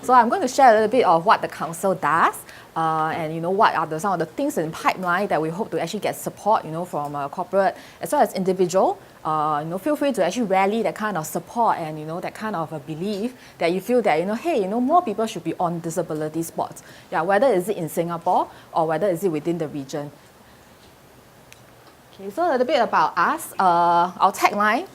So I'm going to share a little bit of what the council does, and what are some of the things in pipeline that we hope to actually get support, from corporate as well as individual. Feel free to actually rally that kind of support and that kind of a belief that you feel that hey, more people should be on disability sports. Yeah, whether is it in Singapore or whether is it within the region. Okay, so a little bit about us. Our tagline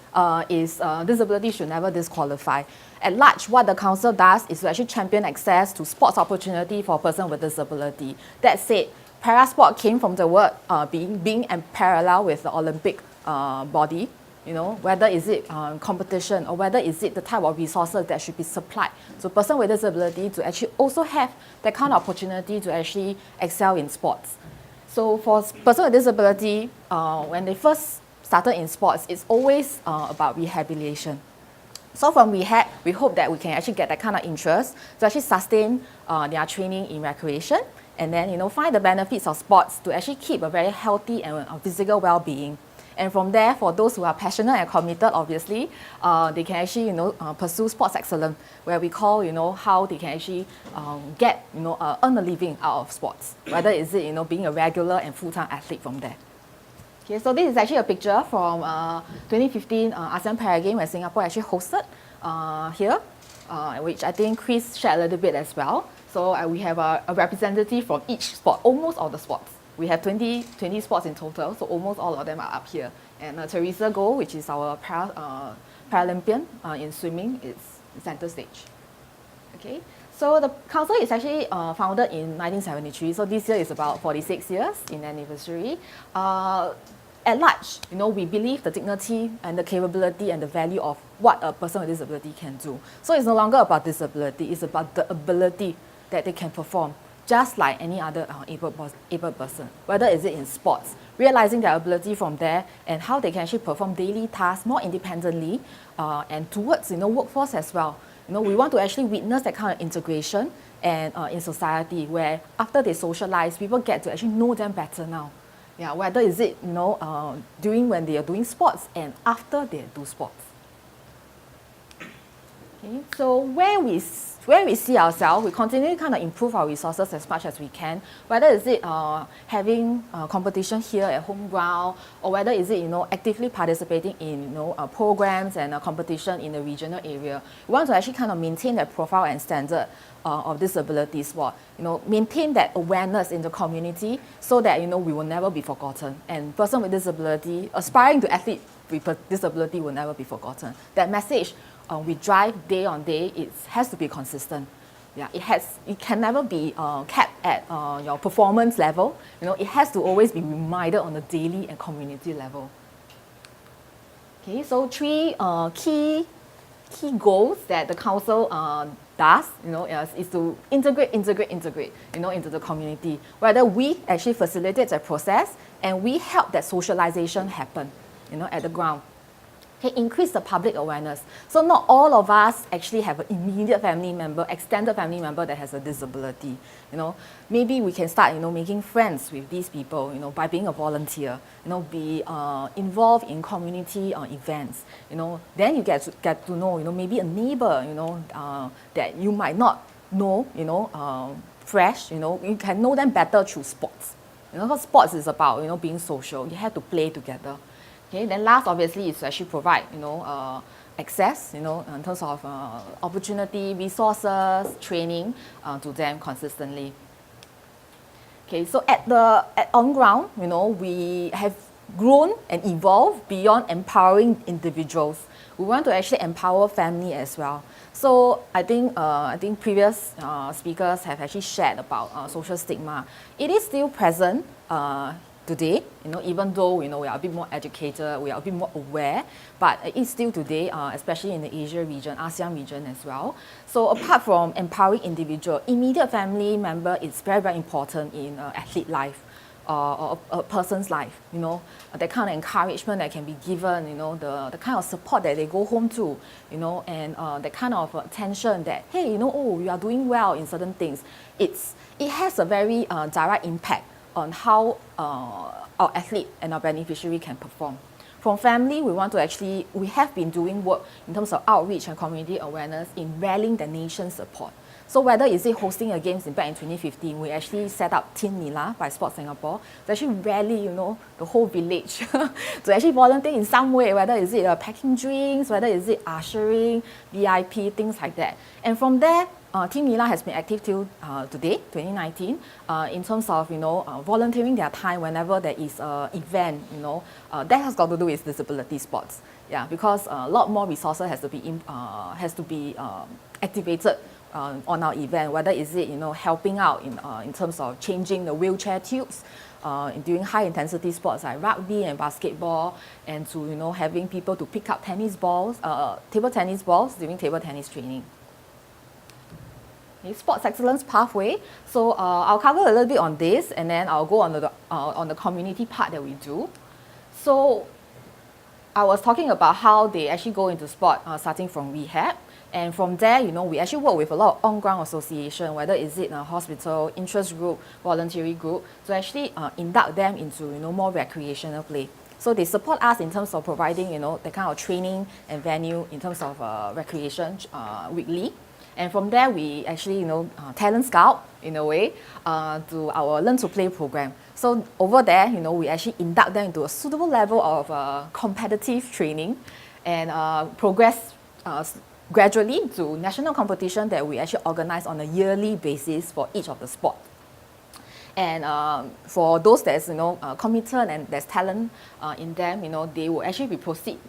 is disability should never disqualify. At large, what the council does is to actually champion access to sports opportunity for a person with disability. That said, para-sport came from the word being in parallel with the Olympic body. Whether is it competition or whether is it the type of resources that should be supplied to a person with disability to actually also have that kind of opportunity to actually excel in sports. So for person with disability, when they first started in sports, it's always about rehabilitation. So from rehab, we hope that we can actually get that kind of interest to actually sustain their training in recreation and then find the benefits of sports to actually keep a very healthy and physical well-being. And from there, for those who are passionate and committed, obviously, they can actually pursue sports excellence, where we call how they can actually get earn a living out of sports, whether is it being a regular and full-time athlete from there. Okay, so this is actually a picture from 2015 ASEAN Para Games where Singapore actually hosted here, which I think Chris shared a little bit as well. So we have a representative from each sport, almost all the sports. We have 20 sports in total, so almost all of them are up here. And Teresa Goh, which is our Paralympian in swimming, is center stage. Okay. So the council is actually founded in 1973, so this year is about 46 years in anniversary. At large, we believe the dignity and the capability and the value of what a person with disability can do. So it's no longer about disability, it's about the ability that they can perform, just like any other able person, whether is it in sports, realizing their ability from there and how they can actually perform daily tasks more independently and towards workforce as well. We want to actually witness that kind of integration and in society where after they socialize, people get to actually know them better now. Yeah, whether is it during when they are doing sports and after they do sports. Okay, so where we see ourselves, we continue to kind of improve our resources as much as we can. Whether is it having competition here at home ground, or whether is it actively participating in programs and competition in the regional area. We want to actually kind of maintain that profile and standard of disability sport. Maintain that awareness in the community so that we will never be forgotten. And person with disability, aspiring to athlete with disability will never be forgotten. That message we drive day on day. It has to be consistent. Yeah, it can never be capped at your performance level. It has to always be reminded on a daily and community level. Okay, so three key goals that the council does, is to integrate into the community. Whether we actually facilitate the process and we help that socialization happen, at the ground. Okay, increase the public awareness. So not all of us actually have an immediate family member, extended family member that has a disability. Maybe we can start, making friends with these people, by being a volunteer. Be involved in community events. Then you get to know, maybe a neighbor, that you might not know, fresh. You can know them better through sports. Because sports is about being social. You have to play together. Okay, then last obviously is to actually provide access in terms of opportunity, resources, training to them consistently. Okay, so at on ground, we have grown and evolved beyond empowering individuals. We want to actually empower family as well. So I think previous speakers have actually shared about social stigma. It is still present today, even though we are a bit more educated, we are a bit more aware, but it is still today, especially in the Asia region, ASEAN region as well. So apart from empowering individual, immediate family member is very, very important in athlete life or a person's life. That kind of encouragement that can be given, the kind of support that they go home to, and the kind of attention that, hey, you are doing well in certain things. It has a very direct impact on how our athlete and our beneficiary can perform. From family, we have been doing work in terms of outreach and community awareness in rallying the nation's support. So whether is it hosting a games back in 2015, we actually set up Team Nila by Sport Singapore to actually rally, the whole village to actually volunteer in some way, whether is it packing drinks, whether is it ushering, VIP, things like that. And from there, Team Nila has been active till today, 2019, in terms of volunteering their time whenever there is an event. That has got to do with disability sports. Yeah, because a lot more resources has to be activated on our event. Whether is it helping out in terms of changing the wheelchair tubes during high intensity sports like rugby and basketball, and to having people to pick up tennis balls, table tennis balls during table tennis training. Okay, sports excellence pathway. So I'll cover a little bit on this, and then I'll go on the community part that we do. So I was talking about how they actually go into sport starting from rehab. And from there, we actually work with a lot of on-ground association, whether is it a hospital, interest group, voluntary group, to actually induct them into more recreational play. So they support us in terms of providing the kind of training and venue in terms of recreation weekly. And from there, we actually talent scout in a way to our learn to play program. So over there, we actually induct them into a suitable level of competitive training and progress gradually to national competition that we actually organize on a yearly basis for each of the sport. And for those that's committed and there's talent in them, they will actually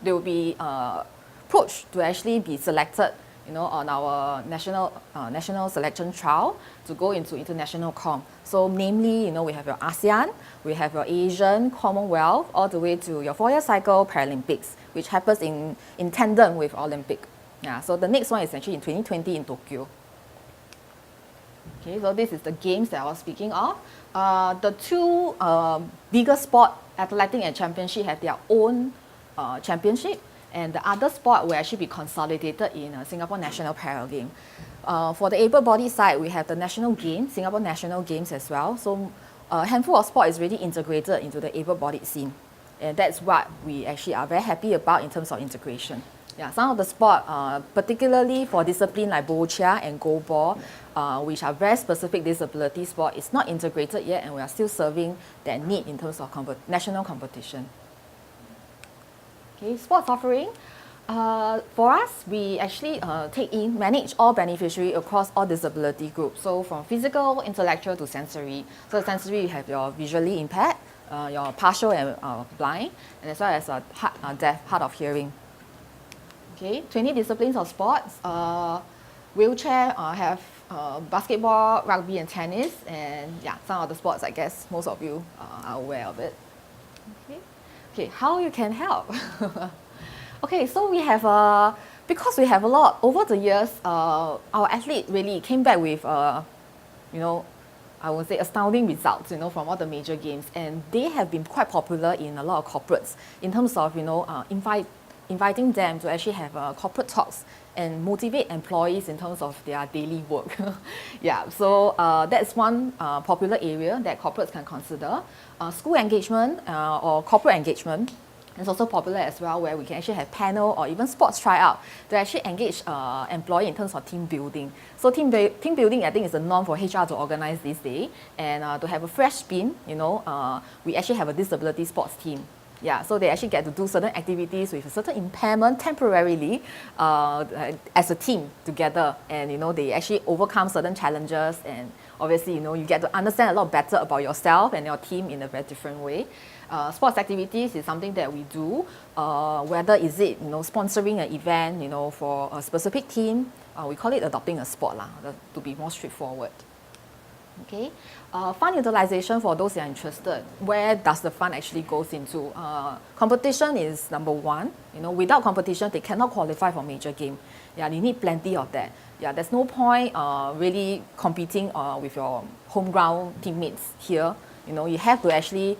they will be approached to actually be selected, on our national selection trial to go into international comp. So namely, we have your ASEAN, we have your Asian, Commonwealth, all the way to your 4-year cycle Paralympics, which happens in tandem with Olympic. Yeah, so the next one is actually in 2020 in Tokyo. Okay, so this is the games that I was speaking of. The two bigger sport, athletics and championship, have their own championship, and the other sport will actually be consolidated in Singapore National Para Game. For the able-bodied side, we have the National Games, Singapore National Games as well. So a handful of sport is really integrated into the able-bodied scene, and that's what we actually are very happy about in terms of integration. Yeah, some of the sport, particularly for discipline like boccia and goalball, which are very specific disability sport, is not integrated yet, and we are still serving that need in terms of national competition. Okay, sports offering. For us, we actually manage all beneficiaries across all disability groups. So from physical, intellectual to sensory. So sensory, you have your visually impaired, your partial and blind, and as well as deaf, hard of hearing. Okay, 20 disciplines of sports. Wheelchair have basketball, rugby, and tennis, and yeah, some of the sports I guess most of you are aware of it. Okay, how you can help? Okay, so we have because we have a lot over the years. Our athlete really came back with I would say astounding results, from all the major games, and they have been quite popular in a lot of corporates in terms of inviting them to actually have corporate talks and motivate employees in terms of their daily work. Yeah, so that's one popular area that corporates can consider. School engagement or corporate engagement is also popular as well, where we can actually have panel or even sports tryout to actually engage employee in terms of team building. So team building, I think, is the norm for HR to organize this day, and to have a fresh spin, we actually have a disability sports team. Yeah, so they actually get to do certain activities with a certain impairment temporarily as a team together, and they actually overcome certain challenges, and obviously you get to understand a lot better about yourself and your team in a very different way. Sports activities is something that we do, whether is it sponsoring an event for a specific team. We call it adopting a sport to be more straightforward. Okay, fund utilization for those that are interested. Where does the fund actually goes into? Competition is number one. Without competition, they cannot qualify for major game. Yeah, you need plenty of that. Yeah, there's no point really competing with your home ground teammates here. You have to actually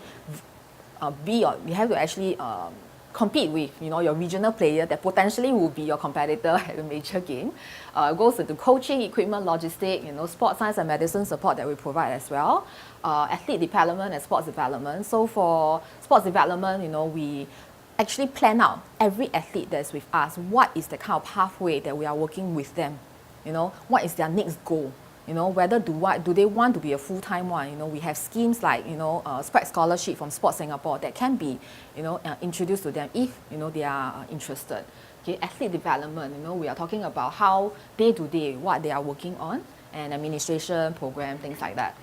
compete with your regional player that potentially will be your competitor at a major game. It goes into coaching, equipment, logistics, sports science and medicine support that we provide as well. Athlete development and sports development. So for sports development, we actually plan out every athlete that's with us, what is the kind of pathway that we are working with them. what is their next goal. Whether do they want to be a full-time one. We have schemes like, SPRAC scholarship from Sports Singapore that can be, introduced to them if, they are interested. Okay, athlete development, we are talking about how day-to-day, what they are working on, and administration, program, things like that.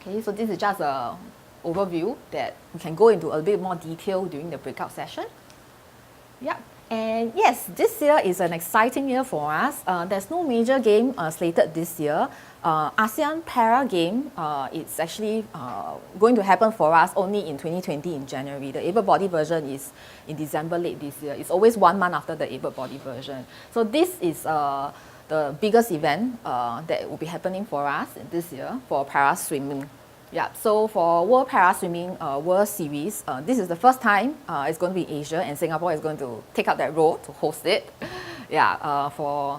Okay, so this is just a overview that we can go into a bit more detail during the breakout session. Yeah. And yes, this year is an exciting year for us. There's no major game slated this year. ASEAN Para game, it's actually going to happen for us only in 2020 in January. The able-body version is in December late this year. It's always 1 month after the able-body version. So this is the biggest event that will be happening for us this year for para swimming. Yeah, so for World Para Swimming World Series, this is the first time it's going to be Asia, and Singapore is going to take up that role to host it. Yeah, for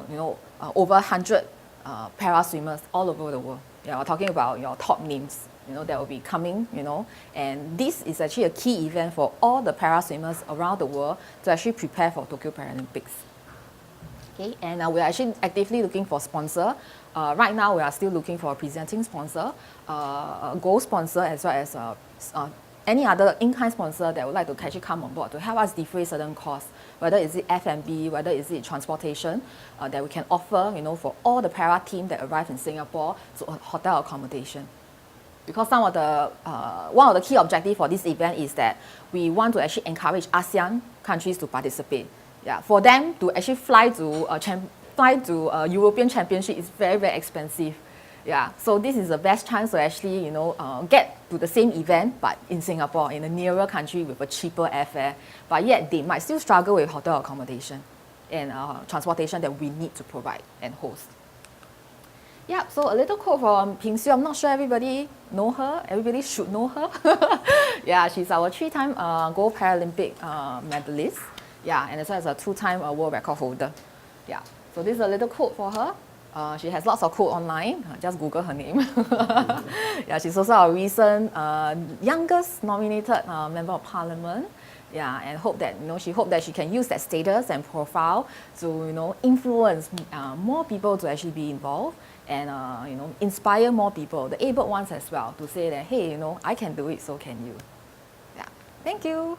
over 100 para swimmers all over the world. Yeah, we're talking about your top names, that will be coming, and this is actually a key event for all the para swimmers around the world to actually prepare for Tokyo Paralympics. Okay, and we're actually actively looking for sponsor. Right now, we are still looking for a presenting sponsor, a gold sponsor, as well as any other in-kind sponsor that would like to actually come on board to help us defray certain costs, whether it's F&B, whether it's transportation, that we can offer, for all the para team that arrive in Singapore to hotel accommodation. Because some of the one of the key objectives for this event is that we want to actually encourage ASEAN countries to participate. Yeah, for them to actually fly to a European Championship is very, very expensive. Yeah, so this is the best chance to actually, get to the same event, but in Singapore, in a nearer country with a cheaper airfare. But yet, they might still struggle with hotel accommodation and transportation that we need to provide and host. Yeah, so a little quote from Ping Xiu. I'm not sure everybody know her. Everybody should know her. Yeah, she's our 3-time gold Paralympic medalist. Yeah, and as well as a 2-time world record holder. Yeah, so this is a little quote for her. She has lots of quotes online. Just Google her name. Yeah, she's also our recent youngest nominated member of parliament. Yeah, and hope that she hoped that she can use that status and profile to influence more people to actually be involved and inspire more people, the able ones as well, to say that hey, I can do it, so can you. Yeah, thank you.